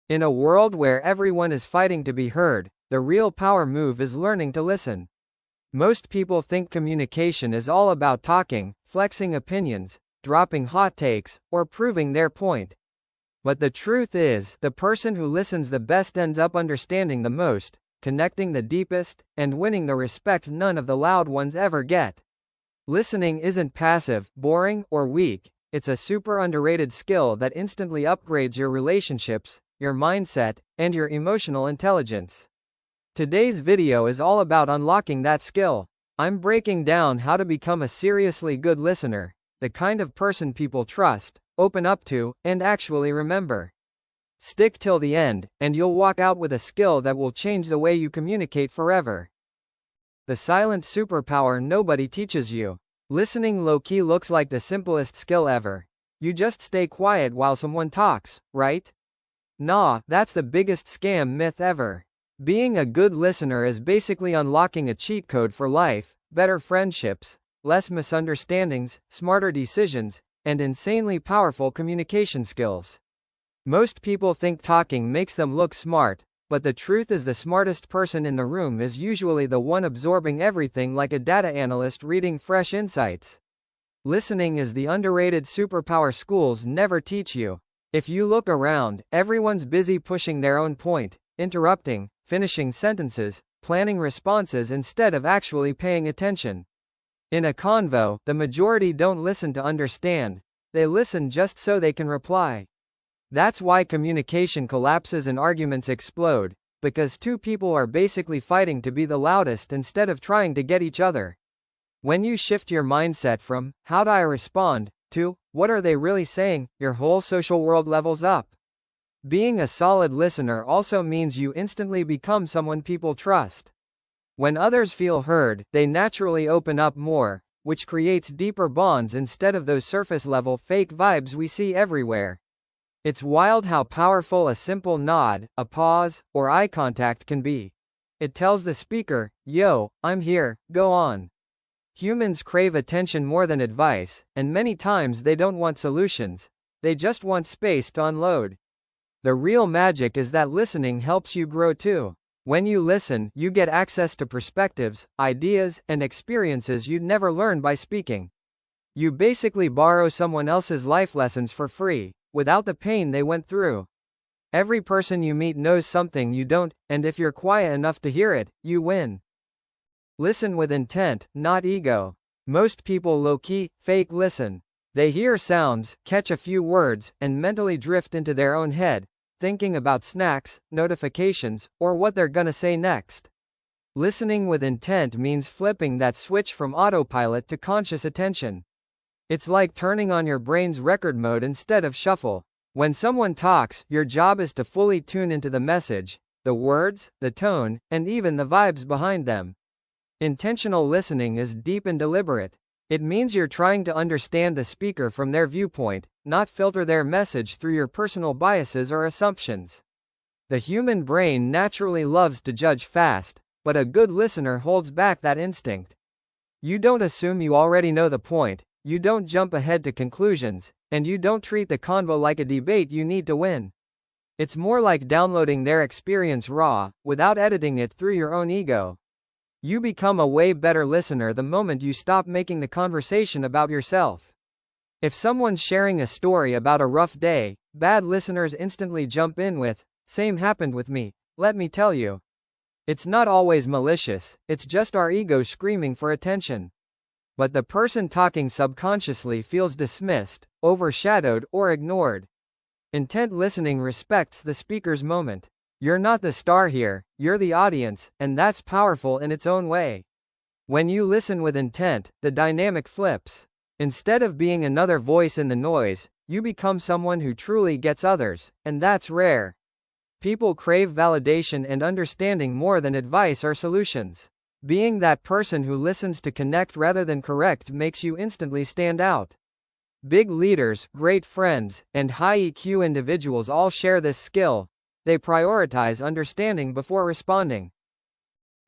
In a world where everyone is fighting to be heard, the real power move is learning to listen. Most people think communication is all about talking, flexing opinions, dropping hot takes, or proving their point. But the truth is, the person who listens the best ends up understanding the most, connecting the deepest, and winning the respect none of the loud ones ever get. Listening isn't passive, boring, or weak. It's a super underrated skill that instantly upgrades your relationships, your mindset, and your emotional intelligence. Today's video is all about unlocking that skill. I'm breaking down how to become a seriously good listener, the kind of person people trust, open up to, and actually remember. Stick till the end, and you'll walk out with a skill that will change the way you communicate forever. The silent superpower nobody teaches you. Listening low-key looks like the simplest skill ever. You just stay quiet while someone talks, right? Nah, that's the biggest scam myth ever. Being a good listener is basically unlocking a cheat code for life, better friendships, less misunderstandings, smarter decisions, and insanely powerful communication skills. Most people think talking makes them look smart, but the truth is the smartest person in the room is usually the one absorbing everything like a data analyst reading fresh insights. Listening is the underrated superpower schools never teach you. If you look around, everyone's busy pushing their own point, interrupting, finishing sentences, planning responses instead of actually paying attention. In a convo, the majority don't listen to understand, they listen just so they can reply. That's why communication collapses and arguments explode, because two people are basically fighting to be the loudest instead of trying to get each other. When you shift your mindset from, how do I respond, to, what are they really saying, your whole social world levels up. Being a solid listener also means you instantly become someone people trust. When others feel heard, they naturally open up more, which creates deeper bonds instead of those surface-level fake vibes we see everywhere. It's wild how powerful a simple nod, a pause, or eye contact can be. It tells the speaker, yo, I'm here, go on. Humans crave attention more than advice, and many times they don't want solutions, they just want space to unload. The real magic is that listening helps you grow too. When you listen, you get access to perspectives, ideas, and experiences you'd never learn by speaking. You basically borrow someone else's life lessons for free, without the pain they went through. Every person you meet knows something you don't, and if you're quiet enough to hear it, you win. Listen with intent, not ego. Most people low-key, fake listen. They hear sounds, catch a few words, and mentally drift into their own head, thinking about snacks, notifications, or what they're gonna say next. Listening with intent means flipping that switch from autopilot to conscious attention. It's like turning on your brain's record mode instead of shuffle. When someone talks, your job is to fully tune into the message, the words, the tone, and even the vibes behind them. Intentional listening is deep and deliberate. It means you're trying to understand the speaker from their viewpoint, not filter their message through your personal biases or assumptions. The human brain naturally loves to judge fast, but a good listener holds back that instinct. You don't assume you already know the point, you don't jump ahead to conclusions, and you don't treat the convo like a debate you need to win. It's more like downloading their experience raw, without editing it through your own ego. You become a way better listener the moment you stop making the conversation about yourself. If someone's sharing a story about a rough day, bad listeners instantly jump in with, "Same happened with me, let me tell you." It's not always malicious, it's just our ego screaming for attention. But the person talking subconsciously feels dismissed, overshadowed, or ignored. Intent listening respects the speaker's moment. You're not the star here, you're the audience, and that's powerful in its own way. When you listen with intent, the dynamic flips. Instead of being another voice in the noise, you become someone who truly gets others, and that's rare. People crave validation and understanding more than advice or solutions. Being that person who listens to connect rather than correct makes you instantly stand out. Big leaders, great friends, and high EQ individuals all share this skill. They prioritize understanding before responding.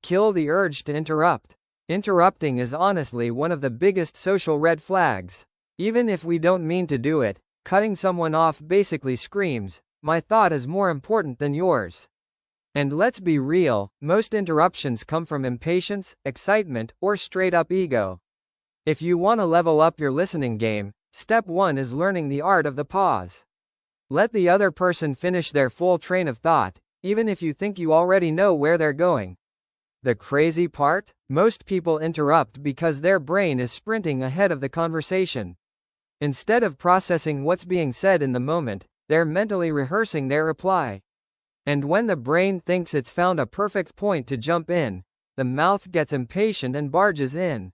Kill the urge to interrupt. Interrupting is honestly one of the biggest social red flags. Even if we don't mean to do it, cutting someone off basically screams, my thought is more important than yours. And let's be real, most interruptions come from impatience, excitement, or straight up ego. If you want to level up your listening game, step 1 is learning the art of the pause. Let the other person finish their full train of thought, even if you think you already know where they're going. The crazy part? Most people interrupt because their brain is sprinting ahead of the conversation. Instead of processing what's being said in the moment, they're mentally rehearsing their reply. And when the brain thinks it's found a perfect point to jump in, the mouth gets impatient and barges in.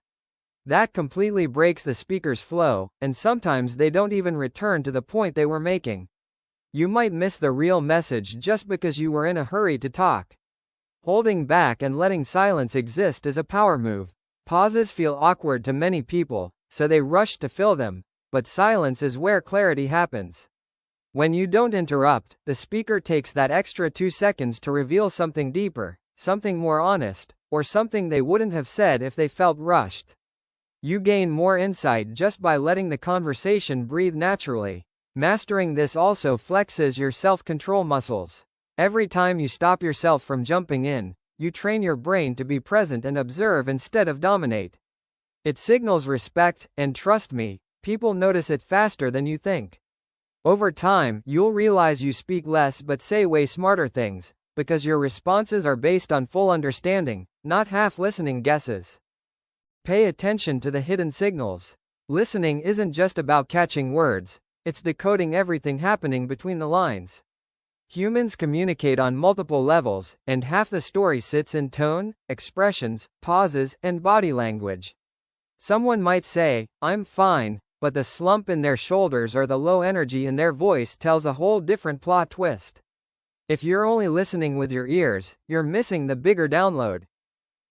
That completely breaks the speaker's flow, and sometimes they don't even return to the point they were making. You might miss the real message just because you were in a hurry to talk. Holding back and letting silence exist is a power move. Pauses feel awkward to many people, so they rush to fill them, but silence is where clarity happens. When you don't interrupt, the speaker takes that extra 2 seconds to reveal something deeper, something more honest, or something they wouldn't have said if they felt rushed. You gain more insight just by letting the conversation breathe naturally. Mastering this also flexes your self-control muscles. Every time you stop yourself from jumping in, you train your brain to be present and observe instead of dominate. It signals respect, and trust me, people notice it faster than you think. Over time, you'll realize you speak less but say way smarter things, because your responses are based on full understanding, not half-listening guesses. Pay attention to the hidden signals. Listening isn't just about catching words, it's decoding everything happening between the lines. Humans communicate on multiple levels, and half the story sits in tone, expressions, pauses, and body language. Someone might say, "I'm fine," but the slump in their shoulders or the low energy in their voice tells a whole different plot twist. If you're only listening with your ears, you're missing the bigger download.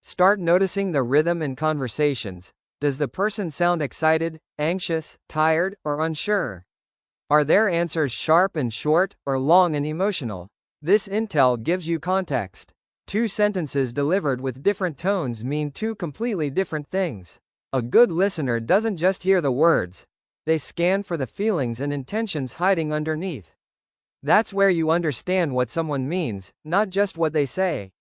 Start noticing the rhythm in conversations. Does the person sound excited, anxious, tired, or unsure? Are their answers sharp and short, or long and emotional? This intel gives you context. 2 sentences delivered with different tones mean 2 completely different things. A good listener doesn't just hear the words, they scan for the feelings and intentions hiding underneath. That's where you understand what someone means, not just what they say.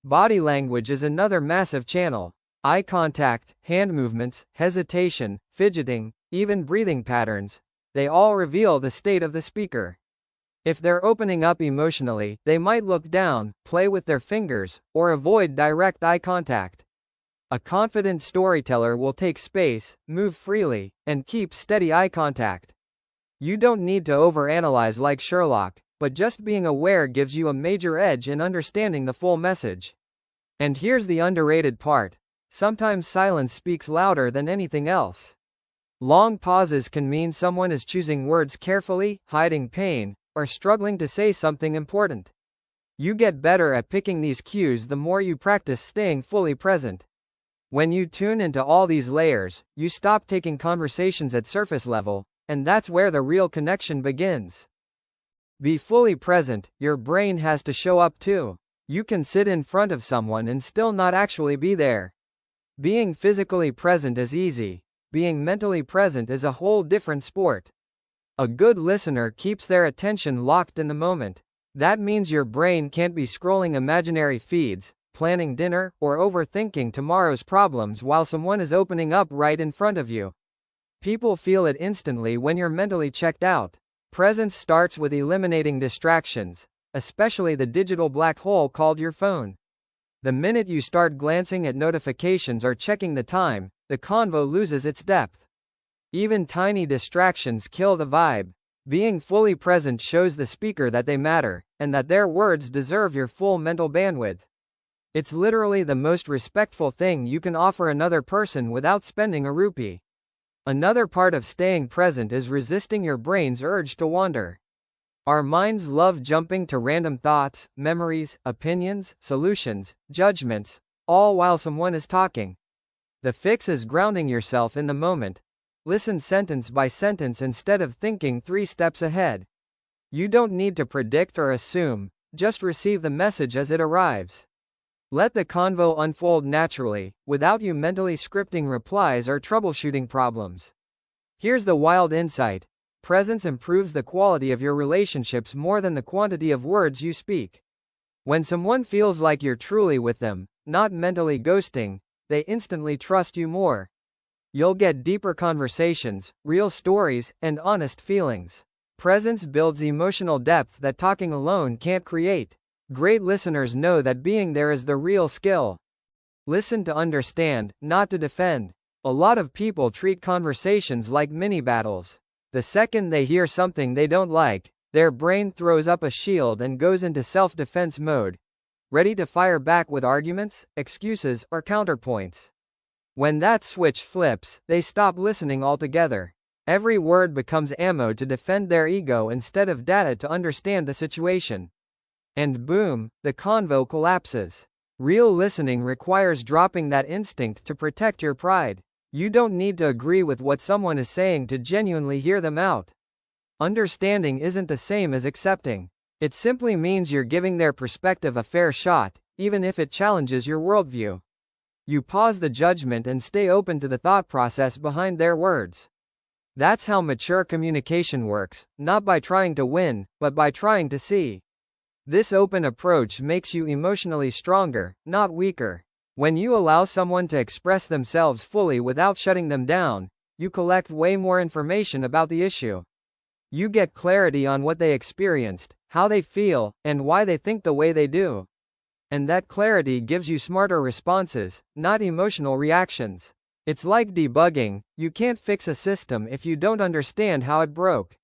Body language is another massive channel. Eye contact, hand movements, hesitation, fidgeting, even breathing patterns, they all reveal the state of the speaker. If they're opening up emotionally, they might look down, play with their fingers, or avoid direct eye contact. A confident storyteller will take space, move freely, and keep steady eye contact. You don't need to overanalyze like Sherlock, but just being aware gives you a major edge in understanding the full message. And here's the underrated part. Sometimes silence speaks louder than anything else. Long pauses can mean someone is choosing words carefully, hiding pain, or struggling to say something important. You get better at picking these cues the more you practice staying fully present. When you tune into all these layers, you stop taking conversations at surface level, and that's where the real connection begins. Be fully present, your brain has to show up too. You can sit in front of someone and still not actually be there. Being physically present is easy. Being mentally present is a whole different sport. A good listener keeps their attention locked in the moment. That means your brain can't be scrolling imaginary feeds, planning dinner, or overthinking tomorrow's problems while someone is opening up right in front of you. People feel it instantly when you're mentally checked out. Presence starts with eliminating distractions, especially the digital black hole called your phone. The minute you start glancing at notifications or checking the time, the convo loses its depth. Even tiny distractions kill the vibe. Being fully present shows the speaker that they matter, and that their words deserve your full mental bandwidth. It's literally the most respectful thing you can offer another person without spending a rupee. Another part of staying present is resisting your brain's urge to wander. Our minds love jumping to random thoughts, memories, opinions, solutions, judgments, all while someone is talking. The fix is grounding yourself in the moment. Listen sentence by sentence instead of thinking 3 steps ahead. You don't need to predict or assume, just receive the message as it arrives. Let the convo unfold naturally, without you mentally scripting replies or troubleshooting problems. Here's the wild insight. Presence improves the quality of your relationships more than the quantity of words you speak. When someone feels like you're truly with them, not mentally ghosting, they instantly trust you more. You'll get deeper conversations, real stories, and honest feelings. Presence builds emotional depth that talking alone can't create. Great listeners know that being there is the real skill. Listen to understand, not to defend. A lot of people treat conversations like mini battles. The second they hear something they don't like, their brain throws up a shield and goes into self-defense mode, ready to fire back with arguments, excuses, or counterpoints. When that switch flips, they stop listening altogether. Every word becomes ammo to defend their ego instead of data to understand the situation. And boom, the convo collapses. Real listening requires dropping that instinct to protect your pride. You don't need to agree with what someone is saying to genuinely hear them out. Understanding isn't the same as accepting. It simply means you're giving their perspective a fair shot, even if it challenges your worldview. You pause the judgment and stay open to the thought process behind their words. That's how mature communication works, not by trying to win, but by trying to see. This open approach makes you emotionally stronger, not weaker. When you allow someone to express themselves fully without shutting them down, you collect way more information about the issue. You get clarity on what they experienced, how they feel, and why they think the way they do. And that clarity gives you smarter responses, not emotional reactions. It's like debugging, you can't fix a system if you don't understand how it broke.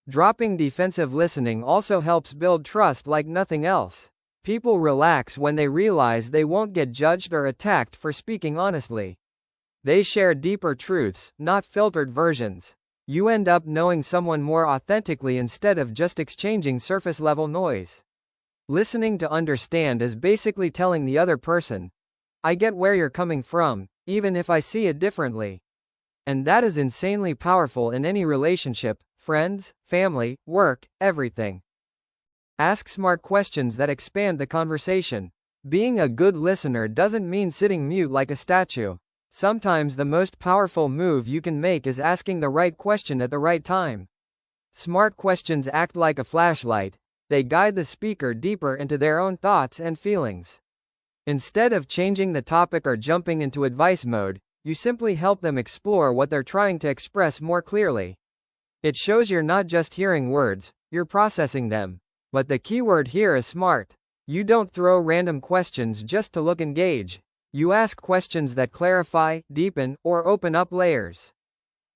Dropping defensive listening also helps build trust like nothing else. People relax when they realize they won't get judged or attacked for speaking honestly. They share deeper truths, not filtered versions. You end up knowing someone more authentically instead of just exchanging surface-level noise. Listening to understand is basically telling the other person, I get where you're coming from, even if I see it differently. And that is insanely powerful in any relationship, friends, family, work, everything. Ask smart questions that expand the conversation. Being a good listener doesn't mean sitting mute like a statue. Sometimes the most powerful move you can make is asking the right question at the right time. Smart questions act like a flashlight. They guide the speaker deeper into their own thoughts and feelings. Instead of changing the topic or jumping into advice mode, you simply help them explore what they're trying to express more clearly. It shows you're not just hearing words, you're processing them. But the keyword here is smart. You don't throw random questions just to look engaged. You ask questions that clarify, deepen, or open up layers.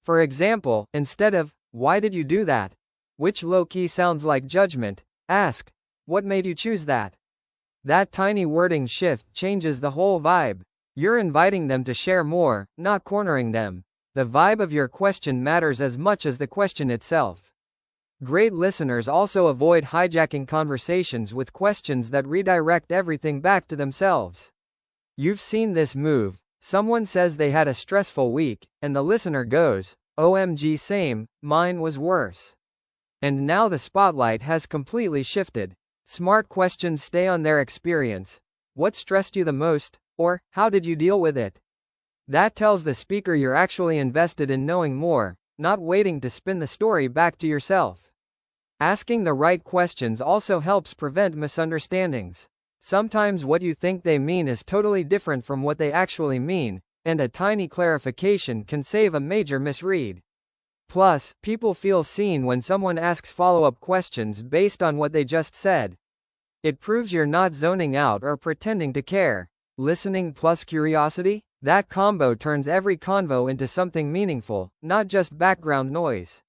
For example, instead of, why did you do that? Which low-key sounds like judgment, ask, what made you choose that? That tiny wording shift changes the whole vibe. You're inviting them to share more, not cornering them. The vibe of your question matters as much as the question itself. Great listeners also avoid hijacking conversations with questions that redirect everything back to themselves. You've seen this move. Someone says they had a stressful week, and the listener goes, OMG same, mine was worse. And now the spotlight has completely shifted. Smart questions stay on their experience. What stressed you the most? Or, how did you deal with it? That tells the speaker you're actually invested in knowing more, not waiting to spin the story back to yourself. Asking the right questions also helps prevent misunderstandings. Sometimes what you think they mean is totally different from what they actually mean, and a tiny clarification can save a major misread. Plus, people feel seen when someone asks follow-up questions based on what they just said. It proves you're not zoning out or pretending to care. Listening plus curiosity? That combo turns every convo into something meaningful, not just background noise.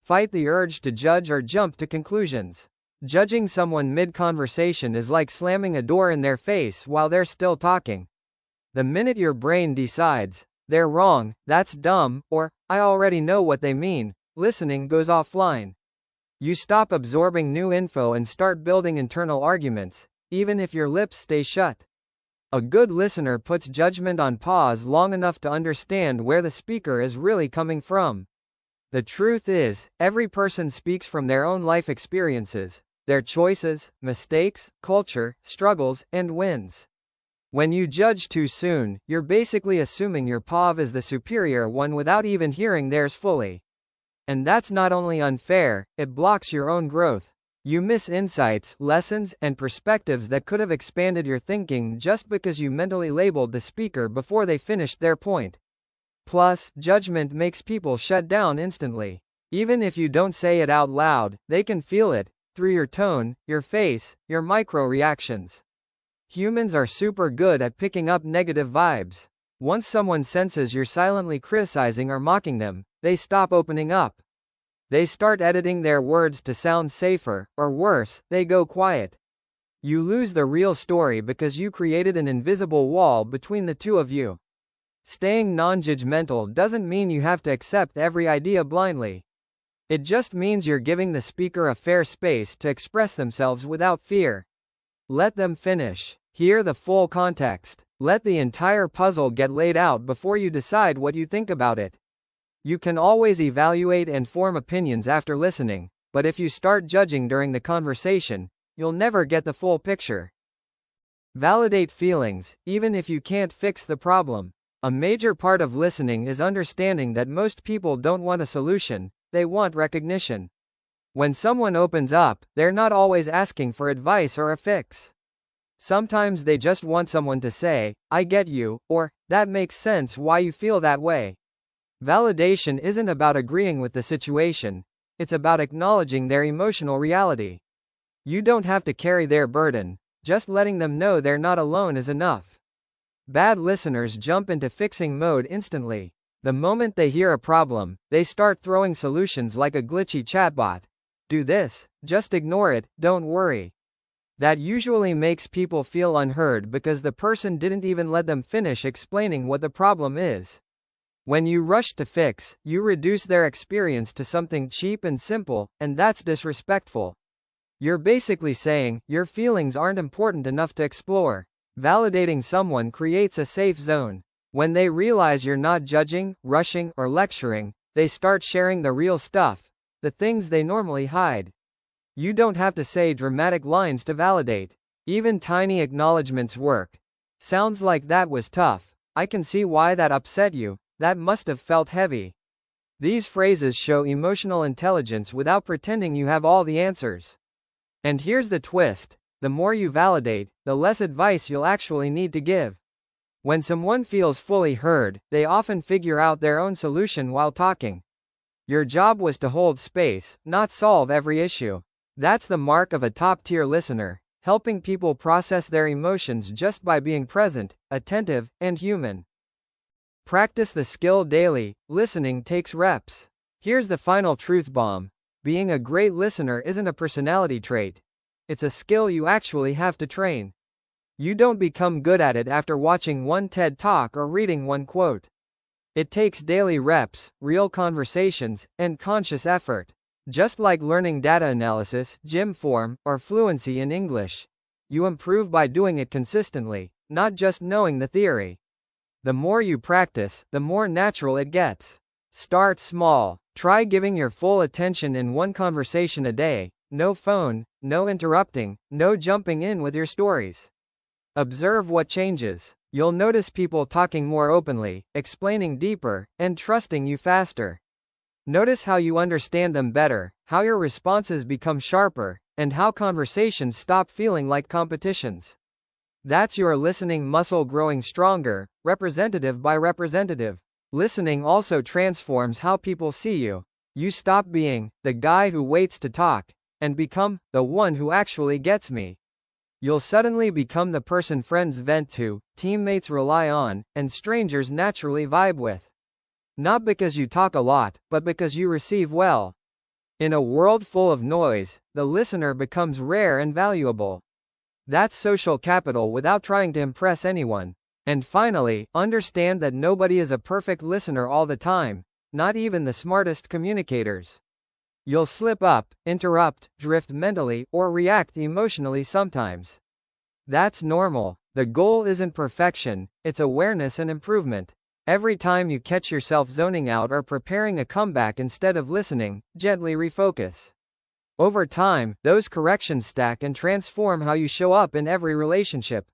Fight the urge to judge or jump to conclusions. Judging someone mid-conversation is like slamming a door in their face while they're still talking. The minute your brain decides, they're wrong, that's dumb, or, I already know what they mean, listening goes offline. You stop absorbing new info and start building internal arguments, even if your lips stay shut. A good listener puts judgment on pause long enough to understand where the speaker is really coming from. The truth is, every person speaks from their own life experiences, their choices, mistakes, culture, struggles, and wins. When you judge too soon, you're basically assuming your POV is the superior one without even hearing theirs fully. And that's not only unfair, it blocks your own growth. You miss insights, lessons, and perspectives that could have expanded your thinking just because you mentally labeled the speaker before they finished their point. Plus, judgment makes people shut down instantly. Even if you don't say it out loud, they can feel it, through your tone, your face, your micro reactions. Humans are super good at picking up negative vibes. Once someone senses you're silently criticizing or mocking them, they stop opening up. They start editing their words to sound safer, or worse, they go quiet. You lose the real story because you created an invisible wall between the two of you. Staying non-judgmental doesn't mean you have to accept every idea blindly. It just means you're giving the speaker a fair space to express themselves without fear. Let them finish. Hear the full context. Let the entire puzzle get laid out before you decide what you think about it. You can always evaluate and form opinions after listening, but if you start judging during the conversation, you'll never get the full picture. Validate feelings, even if you can't fix the problem. A major part of listening is understanding that most people don't want a solution, they want recognition. When someone opens up, they're not always asking for advice or a fix. Sometimes they just want someone to say, "I get you," or, "That makes sense why you feel that way." Validation isn't about agreeing with the situation, it's about acknowledging their emotional reality. You don't have to carry their burden, just letting them know they're not alone is enough. Bad listeners jump into fixing mode instantly. The moment they hear a problem, they start throwing solutions like a glitchy chatbot. Do this, just ignore it, don't worry. That usually makes people feel unheard because the person didn't even let them finish explaining what the problem is. When you rush to fix, you reduce their experience to something cheap and simple, and that's disrespectful. You're basically saying, your feelings aren't important enough to explore. Validating someone creates a safe zone. When they realize you're not judging, rushing, or lecturing, they start sharing the real stuff, the things they normally hide. You don't have to say dramatic lines to validate. Even tiny acknowledgments work. "Sounds like that was tough. I can see why that upset you. That must have felt heavy." These phrases show emotional intelligence without pretending you have all the answers. And here's the twist: the more you validate, the less advice you'll actually need to give. When someone feels fully heard, they often figure out their own solution while talking. Your job was to hold space, not solve every issue. That's the mark of a top-tier listener, helping people process their emotions just by being present, attentive, and human. Practice the skill daily. Listening takes reps. Here's the final truth bomb. Being a great listener isn't a personality trait. It's a skill you actually have to train. You don't become good at it after watching one TED Talk or reading one quote. It takes daily reps, real conversations, and conscious effort. Just like learning data analysis, gym form, or fluency in English. You improve by doing it consistently, not just knowing the theory. The more you practice, the more natural it gets. Start small. Try giving your full attention in one conversation a day. No phone, no interrupting, no jumping in with your stories. Observe what changes. You'll notice people talking more openly, explaining deeper, and trusting you faster. Notice how you understand them better, how your responses become sharper, and how conversations stop feeling like competitions. That's your listening muscle growing stronger, representative by representative. Listening also transforms how people see you. You stop being the guy who waits to talk, and become the one who actually gets me. You'll suddenly become the person friends vent to, teammates rely on, and strangers naturally vibe with. Not because you talk a lot, but because you receive well. In a world full of noise, the listener becomes rare and valuable. That's social capital without trying to impress anyone. And finally, understand that nobody is a perfect listener all the time, not even the smartest communicators. You'll slip up, interrupt, drift mentally, or react emotionally sometimes. That's normal. The goal isn't perfection, it's awareness and improvement. Every time you catch yourself zoning out or preparing a comeback instead of listening, gently refocus. Over time, those corrections stack and transform how you show up in every relationship.